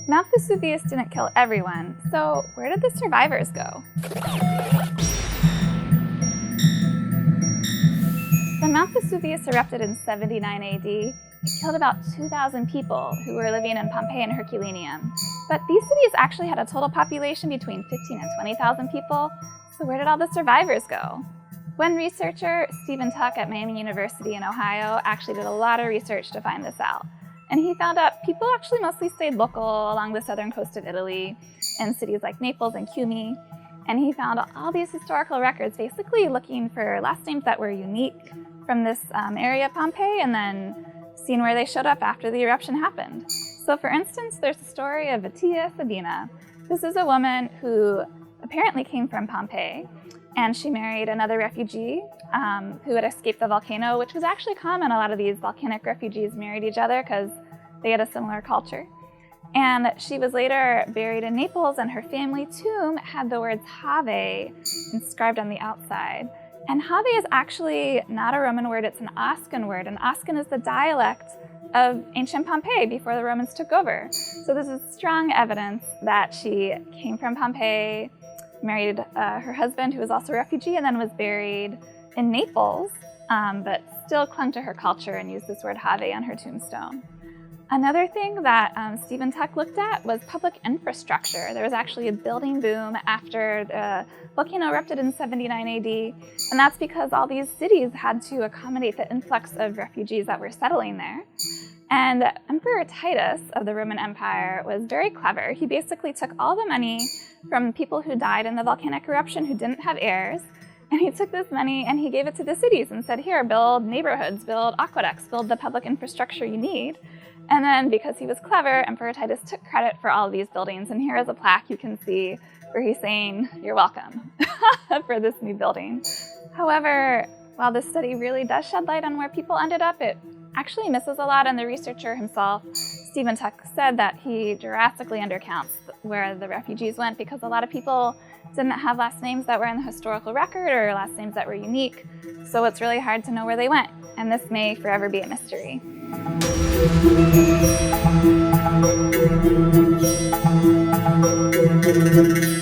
Mount Vesuvius didn't kill everyone, so where did the survivors go? When Mount Vesuvius erupted in 79 AD, it killed about 2,000 people who were living in Pompeii and Herculaneum. But these cities actually had a total population between 15 and 20,000 people, so where did all the survivors go? One researcher, Stephen Tuck at Miami University in Ohio, actually did a lot of research to find this out. And he found out people actually mostly stayed local along the southern coast of Italy in cities like Naples and Cumae. And he found all these historical records basically looking for last names that were unique from this area of Pompeii and then seeing where they showed up after the eruption happened. So for instance, there's the story of Vettia Sabina. This is a woman who apparently came from Pompeii, and she married another refugee who had escaped the volcano, which was actually common. A lot of these volcanic refugees married each other because they had a similar culture. And she was later buried in Naples, and her family tomb had the words Have inscribed on the outside. And Have is actually not a Roman word, it's an Oscan word. And Oscan is the dialect of ancient Pompeii before the Romans took over. So this is strong evidence that she came from Pompeii, married her husband, who was also a refugee, and then was buried in Naples, but still clung to her culture and used this word Have on her tombstone. Another thing that Stephen Tuck looked at was public infrastructure. There was actually a building boom after the volcano erupted in 79 AD, and that's because all these cities had to accommodate the influx of refugees that were settling there. And Emperor Titus of the Roman Empire was very clever. He basically took all the money from people who died in the volcanic eruption who didn't have heirs, and he took this money and he gave it to the cities and said, here, build neighborhoods, build aqueducts, build the public infrastructure you need. And then because he was clever, Emperor Titus took credit for all of these buildings. And here is a plaque you can see where he's saying, you're welcome for this new building. However, while this study really does shed light on where people ended up, it actually misses a lot. And the researcher himself, Stephen Tuck, said that he drastically undercounts where the refugees went because a lot of people didn't have last names that were in the historical record or last names that were unique. So it's really hard to know where they went. And this may forever be a mystery. Thank you.